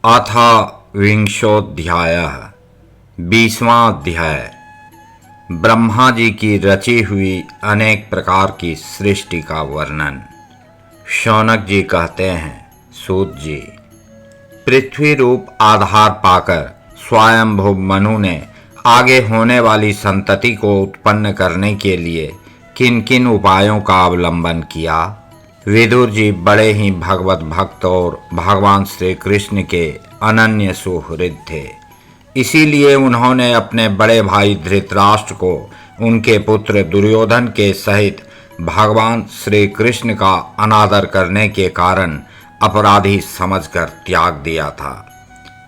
अथ विंशोऽध्यायः 20वां अध्याय। ब्रह्मा जी की रची हुई अनेक प्रकार की सृष्टि का वर्णन। शौनक जी कहते हैं, सूत जी, पृथ्वी रूप आधार पाकर स्वयंभू मनु ने आगे होने वाली संतति को उत्पन्न करने के लिए किन किन उपायों का अवलंबन किया। विदुर जी बड़े ही भगवत भक्त और भगवान श्री कृष्ण के अनन्य सुहृद थे। इसीलिए उन्होंने अपने बड़े भाई धृतराष्ट्र को उनके पुत्र दुर्योधन के सहित भगवान श्री कृष्ण का अनादर करने के कारण अपराधी समझकर त्याग दिया था।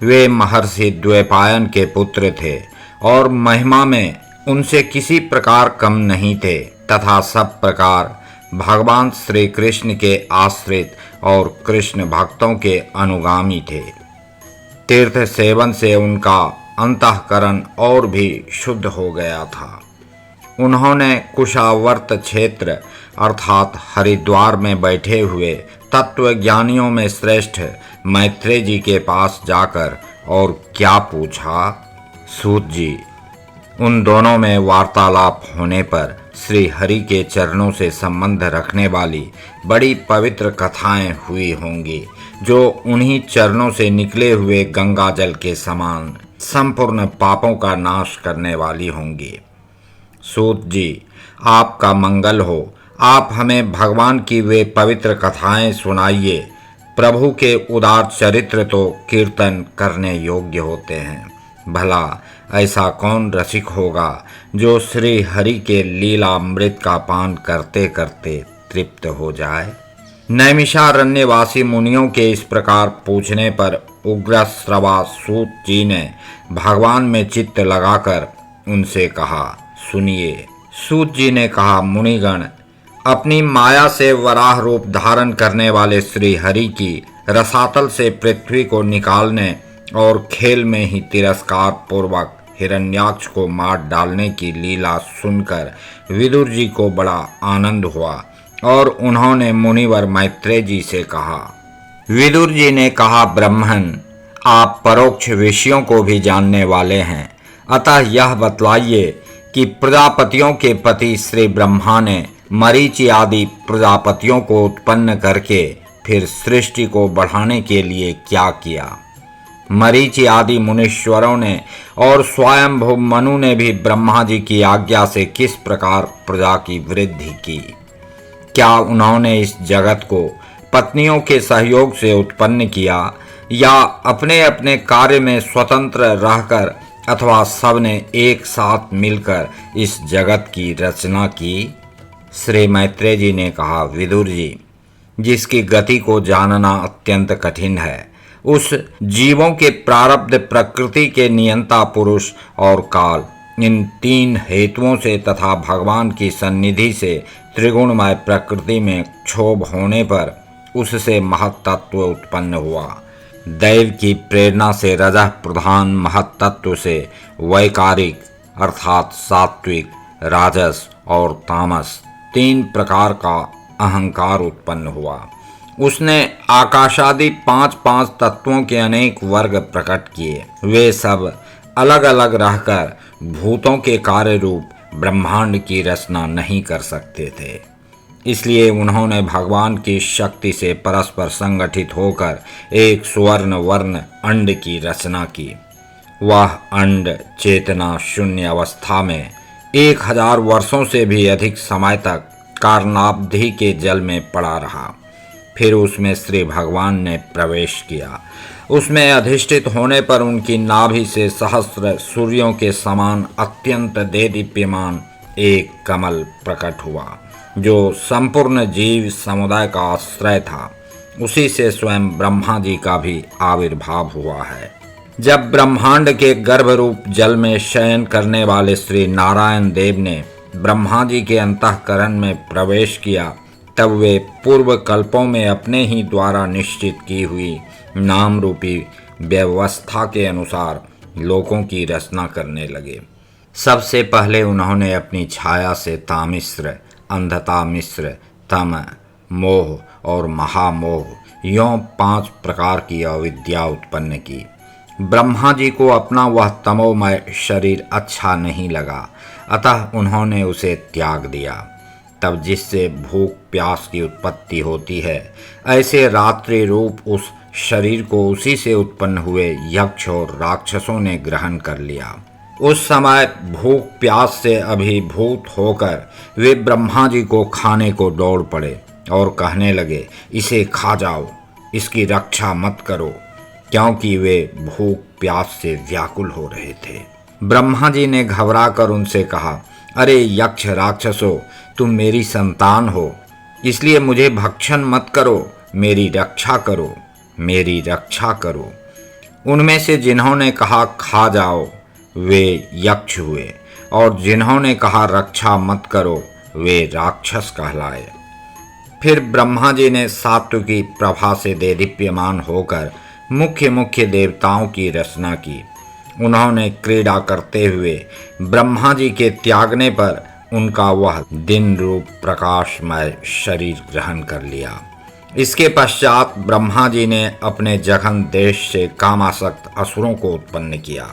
वे महर्षि द्वैपायन के पुत्र थे और महिमा में उनसे किसी प्रकार कम नहीं थे तथा सब प्रकार भगवान श्री कृष्ण के आश्रित और कृष्ण भक्तों के अनुगामी थे। तीर्थ सेवन से उनका अंतःकरण और भी शुद्ध हो गया था। उन्होंने कुशावर्त क्षेत्र अर्थात हरिद्वार में बैठे हुए तत्वज्ञानियों में श्रेष्ठ मैत्रेय जी के पास जाकर और क्या पूछा। सूत जी, उन दोनों में वार्तालाप होने पर श्री हरि के चरणों से संबंध रखने वाली बड़ी पवित्र कथाएं हुई होंगी, जो उन्हीं चरणों से निकले हुए गंगा जल के समान संपूर्ण पापों का नाश करने वाली होंगी। सूत जी, आपका मंगल हो। आप हमें भगवान की वे पवित्र कथाएं सुनाइए। प्रभु के उदार चरित्र तो कीर्तन करने योग्य होते हैं। भला ऐसा कौन रसिक होगा जो श्री हरि के लीला अमृत का पान करते करते तृप्त हो जाए। नैमिषारण्यवासी मुनियों के इस प्रकार पूछने पर उग्रश्रवा सूत जी ने भगवान में चित्त लगाकर उनसे कहा, सुनिए। सूत जी ने कहा, मुनिगण, अपनी माया से वराह रूप धारण करने वाले श्री हरि की रसातल से पृथ्वी को निकालने और खेल में ही तिरस्कार पूर्वक हिरण्याक्ष को मार डालने की लीला सुनकर विदुर जी को बड़ा आनंद हुआ और उन्होंने मुनिवर मैत्रेय जी से कहा। विदुर जी ने कहा, ब्रह्मन, आप परोक्ष विषयों को भी जानने वाले हैं, अतः यह बतलाइए कि प्रजापतियों के पति श्री ब्रह्मा ने मरीचि आदि प्रजापतियों को उत्पन्न करके फिर सृष्टि को बढ़ाने के लिए क्या किया। मरीचि आदि मुनीश्वरों ने और स्वयंभू मनु ने भी ब्रह्मा जी की आज्ञा से किस प्रकार प्रजा की वृद्धि की। क्या उन्होंने इस जगत को पत्नियों के सहयोग से उत्पन्न किया या अपने अपने कार्य में स्वतंत्र रहकर अथवा सबने एक साथ मिलकर इस जगत की रचना की। श्री मैत्रेय जी ने कहा, विदुर जी, जिसकी गति को जानना अत्यंत कठिन है, उस जीवों के प्रारब्ध, प्रकृति के नियंता पुरुष और काल, इन तीन हेतुओं से तथा भगवान की सन्निधि से त्रिगुणमय प्रकृति में क्षोभ होने पर उससे महत्तत्व उत्पन्न हुआ। दैव की प्रेरणा से रजः प्रधान महत्तत्व से वैकारिक अर्थात सात्विक, राजस और तामस तीन प्रकार का अहंकार उत्पन्न हुआ। उसने आकाशादि पांच पांच तत्वों के अनेक वर्ग प्रकट किए। वे सब अलग अलग रहकर भूतों के कार्य रूप ब्रह्मांड की रचना नहीं कर सकते थे। इसलिए उन्होंने भगवान की शक्ति से परस्पर संगठित होकर एक सुवर्ण वर्ण अंड की रचना की। वह अंड चेतना शून्य अवस्था में 1000 वर्षों से भी अधिक समय तक कारणाब्धि के जल में पड़ा रहा। फिर उसमें श्री भगवान ने प्रवेश किया। उसमें अधिष्ठित होने पर उनकी नाभि से सहस्र सूर्यों के समान अत्यंत देदीप्यमान एक कमल प्रकट हुआ, जो संपूर्ण जीव समुदाय का आश्रय था। उसी से स्वयं ब्रह्मा जी का भी आविर्भाव हुआ है। जब ब्रह्मांड के गर्भरूप जल में शयन करने वाले श्री नारायण देव ने ब्रह्मा जी के अंतःकरण में प्रवेश किया, तब वे पूर्व कल्पों में अपने ही द्वारा निश्चित की हुई नाम रूपी व्यवस्था के अनुसार लोकों की रचना करने लगे। सबसे पहले उन्होंने अपनी छाया से तामिश्र, अंधता मिश्र, तम, मोह और महामोह यों 5 प्रकार की अविद्या उत्पन्न की। ब्रह्मा जी को अपना वह तमोमय शरीर अच्छा नहीं लगा, अतः उन्होंने उसे त्याग दिया। तब जिससे भूख प्यास की उत्पत्ति होती है, ऐसे रात्रि रूप उस शरीर को उसी से उत्पन्न हुए यक्ष और राक्षसों ने ग्रहण कर लिया। उस समय भूख प्यास से अभिभूत होकर वे ब्रह्मा जी को खाने को दौड़ पड़े और कहने लगे, इसे खा जाओ, इसकी रक्षा मत करो, क्योंकि वे भूख प्यास से व्याकुल हो रहे थे। ब्रह्मा जी ने घबराकर उनसे कहा, अरे यक्ष राक्षसों, तुम मेरी संतान हो, इसलिए मुझे भक्षण मत करो, मेरी रक्षा करो, मेरी रक्षा करो। उनमें से जिन्होंने कहा खा जाओ वे यक्ष हुए, और जिन्होंने कहा रक्षा मत करो वे राक्षस कहलाए। फिर ब्रह्मा जी ने सात्विकी प्रभा से देदीप्यमान होकर मुख्य मुख्य देवताओं की रचना की। उन्होंने क्रीड़ा करते हुए ब्रह्मा जी के त्यागने पर उनका वह दिन रूप प्रकाशमय शरीर ग्रहण कर लिया। इसके पश्चात ब्रह्मा जी ने अपने जघन देश से कामासक्त असुरों को उत्पन्न किया।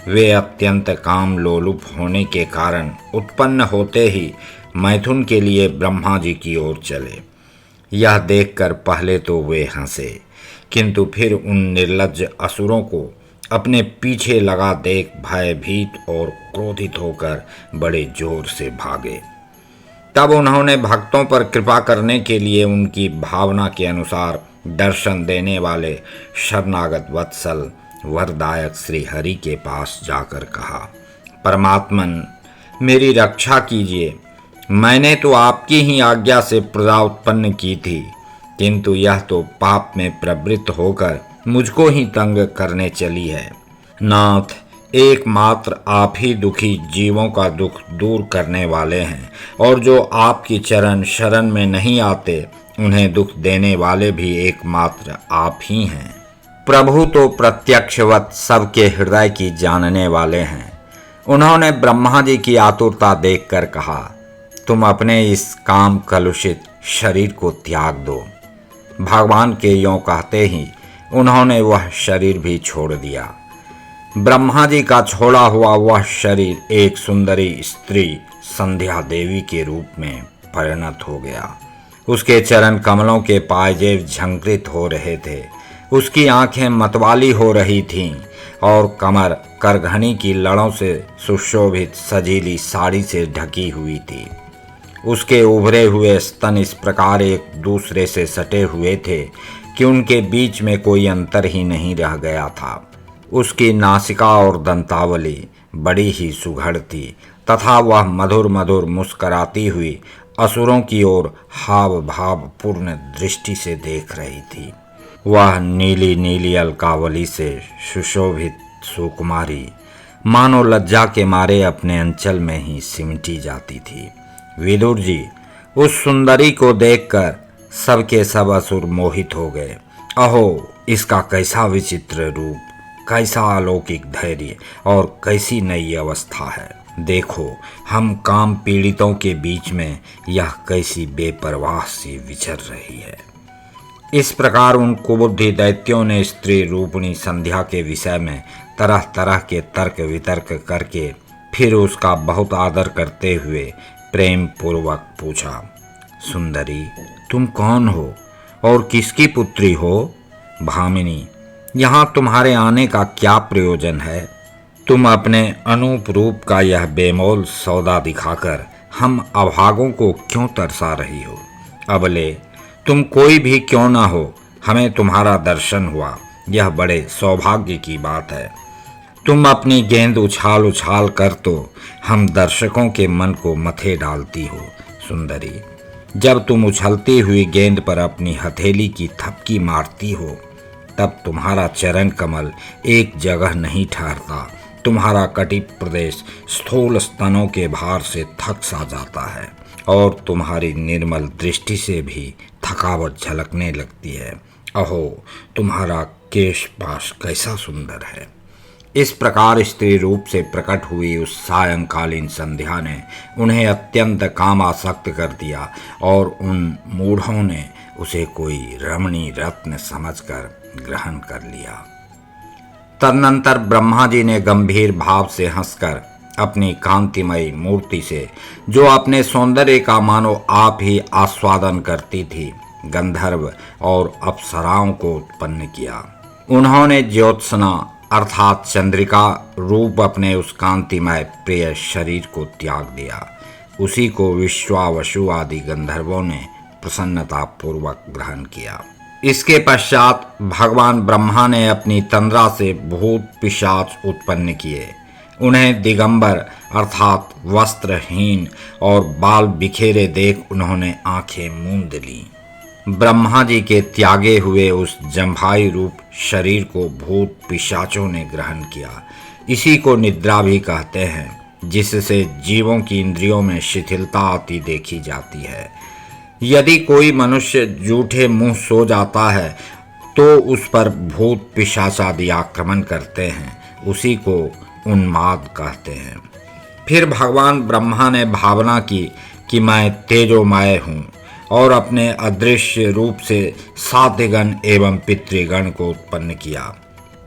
वे अत्यंत काम लोलुप होने के कारण उत्पन्न होते ही मैथुन के लिए ब्रह्मा जी की ओर चले। यह देखकर पहले तो वे हंसे, किंतु फिर उन निर्लज्ज असुरों को अपने पीछे लगा देख भयभीत और क्रोधित होकर बड़े जोर से भागे। तब उन्होंने भक्तों पर कृपा करने के लिए उनकी भावना के अनुसार दर्शन देने वाले शरणागत वत्सल वरदायक श्री हरि के पास जाकर कहा, परमात्मन, मेरी रक्षा कीजिए। मैंने तो आपकी ही आज्ञा से प्रजा उत्पन्न की थी, किंतु यह तो पाप में प्रवृत्त होकर मुझको ही तंग करने चली है। नाथ, एकमात्र आप ही दुखी जीवों का दुख दूर करने वाले हैं, और जो आपकी चरण शरण में नहीं आते उन्हें दुख देने वाले भी एकमात्र आप ही हैं। प्रभु तो प्रत्यक्षवत सबके हृदय की जानने वाले हैं। उन्होंने ब्रह्मा जी की आतुरता देखकर कहा, तुम अपने इस काम कलुषित शरीर को त्याग दो। भगवान के यों कहते ही उन्होंने वह शरीर भी छोड़ दिया। ब्रह्मा जी का छोड़ा हुआ वह शरीर एक सुंदरी स्त्री संध्या देवी के रूप में परिणत हो गया। उसके चरण कमलों के पायजेब झंकृत हो रहे थे, उसकी आंखें मतवाली हो रही थीं और कमर करघनी की लड़ों से सुशोभित सजीली साड़ी से ढकी हुई थी। उसके उभरे हुए स्तन इस प्रकार एक दूसरे से सटे हुए थे कि उनके बीच में कोई अंतर ही नहीं रह गया था। उसकी नासिका और दंतावली बड़ी ही सुघड़ थी तथा वह मधुर मधुर मुस्कराती हुई असुरों की ओर हाव भाव पूर्ण दृष्टि से देख रही थी। वह नीली नीली अलकावली से सुशोभित सुकुमारी मानो लज्जा के मारे अपने अंचल में ही सिमटी जाती थी। विदुर जी, उस सुंदरी को देखकर सबके सब असुर मोहित हो गए। अहो, इसका कैसा विचित्र रूप, कैसा अलौकिक धैर्य और कैसी नई अवस्था है। देखो, हम काम पीड़ितों के बीच में यह कैसी बेपरवाह सी विचर रही है। इस प्रकार उन कुबुद्धि दैत्यों ने स्त्री रूपिणी संध्या के विषय में तरह तरह के तर्क वितर्क करके फिर उसका बहुत आदर करते हुए प्रेम पूर्वक पूछा, सुंदरी, तुम कौन हो और किसकी पुत्री हो? भामिनी, यहाँ तुम्हारे आने का क्या प्रयोजन है? तुम अपने अनूप रूप का यह बेमोल सौदा दिखाकर हम अभागों को क्यों तरसा रही हो? अबले तुम कोई भी क्यों ना हो, हमें तुम्हारा दर्शन हुआ, यह बड़े सौभाग्य की बात है। तुम अपनी गेंद उछाल उछाल कर तो हम दर्शकों के मन को मथे डालती हो। सुंदरी, जब तुम उछलती हुई गेंद पर अपनी हथेली की थपकी मारती हो, तब तुम्हारा चरण कमल एक जगह नहीं ठहरता। तुम्हारा कटी प्रदेश स्थूल स्तनों के भार से थक सा जाता है और तुम्हारी निर्मल दृष्टि से भी थकावट झलकने लगती है। अहो, तुम्हारा केश पाश कैसा सुंदर है। इस प्रकार स्त्री रूप से प्रकट हुई उस सायंकालीन संध्या ने उन्हें अत्यंत कामासक्त कर दिया और उन मूढ़ों ने उसे कोई रमणीय रत्न समझकर ग्रहण कर लिया। तदनंतर ब्रह्मा जी ने गंभीर भाव से हंसकर अपनी कांतिमयी मूर्ति से, जो अपने सौंदर्य का मानो आप ही आस्वादन करती थी, गंधर्व और अप्सराओं को उत्पन्न किया। उन्होंने ज्योत्सना अर्थात चंद्रिका रूप अपने उस कांतिमय प्रिय शरीर को त्याग दिया। उसी को विश्वावसु आदि गंधर्वों ने प्रसन्नता पूर्वक ग्रहण किया। इसके पश्चात भगवान ब्रह्मा ने अपनी तंद्रा से भूत पिशाच उत्पन्न किए। उन्हें दिगंबर अर्थात वस्त्रहीन और बाल बिखेरे देख उन्होंने आंखें मूंद ली। ब्रह्मा जी के त्यागे हुए उस जम्भाई रूप शरीर को भूत पिशाचों ने ग्रहण किया। इसी को निद्रा भी कहते हैं, जिससे जीवों की इंद्रियों में शिथिलता आती देखी जाती है। यदि कोई मनुष्य जूठे मुंह सो जाता है तो उस पर भूत पिशाच आदि आक्रमण करते हैं। उसी को उन्माद कहते हैं। फिर भगवान ब्रह्मा ने भावना की कि मैं तेजोमय हूँ और अपने अदृश्य रूप से साध्यगण एवं पितृगण को उत्पन्न किया।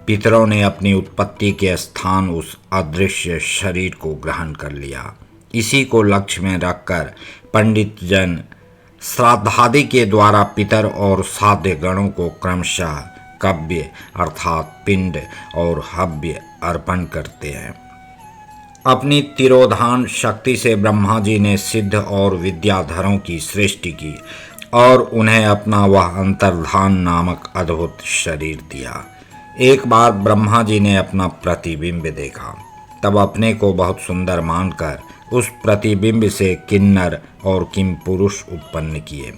पितरों ने अपनी उत्पत्ति के स्थान उस अदृश्य शरीर को ग्रहण कर लिया। इसी को लक्ष्य में रखकर पंडित जन श्राद्धादि के द्वारा पितर और साध्य गणों को क्रमशः कव्य अर्थात पिंड और हव्य अर्पण करते हैं। अपनी तिरोधान शक्ति से ब्रह्मा जी ने सिद्ध और विद्याधरों की सृष्टि की और उन्हें अपना वह अंतर्धान नामक अद्भुत शरीर दिया। एक बार ब्रह्मा जी ने अपना प्रतिबिंब देखा, तब अपने को बहुत सुंदर मानकर उस प्रतिबिंब से किन्नर और किमपुरुष उत्पन्न किए।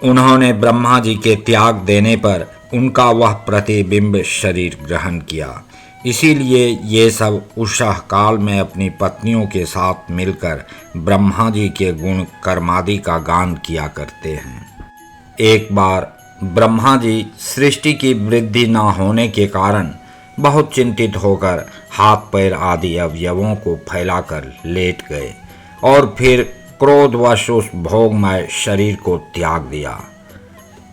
उन्होंने ब्रह्मा जी के त्याग देने पर उनका वह प्रतिबिंब शरीर ग्रहण किया। इसीलिए ये सब उषः काल में अपनी पत्नियों के साथ मिलकर ब्रह्मा जी के गुण कर्मादि का गान किया करते हैं। एक बार ब्रह्मा जी सृष्टि की वृद्धि न होने के कारण बहुत चिंतित होकर हाथ पैर आदि अवयवों को फैलाकर लेट गए और फिर क्रोधवश उस भोगमय शरीर को त्याग दिया।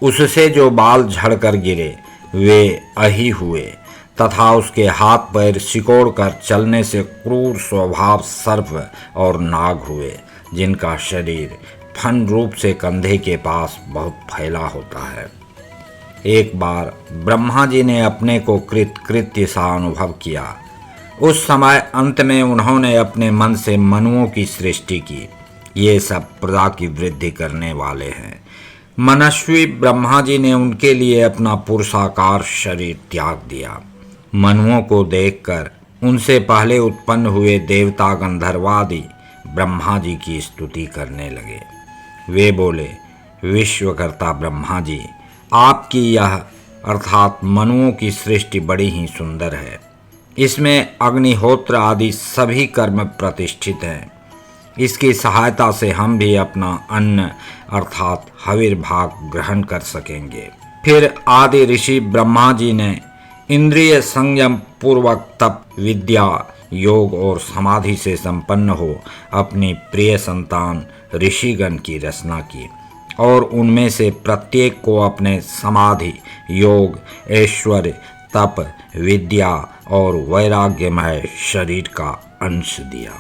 उससे जो बाल झड़कर गिरे वे अही हुए तथा उसके हाथ पैर सिकोड़कर चलने से क्रूर स्वभाव सर्प और नाग हुए, जिनका शरीर फन रूप से कंधे के पास बहुत फैला होता है। एक बार ब्रह्मा जी ने अपने को कृत्य सा अनुभव किया। उस समय अंत में उन्होंने अपने मन से मनुओं की सृष्टि की। ये सब प्रजा की वृद्धि करने वाले हैं। मनस्वी ब्रह्मा जी ने उनके लिए अपना पुरुषाकार शरीर त्याग दिया। मनुओं को देखकर उनसे पहले उत्पन्न हुए देवता गंधर्वादि ब्रह्मा जी की स्तुति करने लगे। वे बोले, विश्वकर्ता ब्रह्मा जी, आपकी यह अर्थात मनुओं की सृष्टि बड़ी ही सुंदर है। इसमें अग्निहोत्र आदि सभी कर्म प्रतिष्ठित हैं। इसकी सहायता से हम भी अपना अन्न अर्थात हविर्भाग ग्रहण कर सकेंगे। फिर आदि ऋषि ब्रह्मा जी ने इंद्रिय संयम पूर्वक तप विद्या योग और समाधि से संपन्न हो अपनी प्रिय संतान ऋषिगण की रचना की और उनमें से प्रत्येक को अपने समाधि योग ऐश्वर्य तप विद्या और वैराग्यमय शरीर का अंश दिया।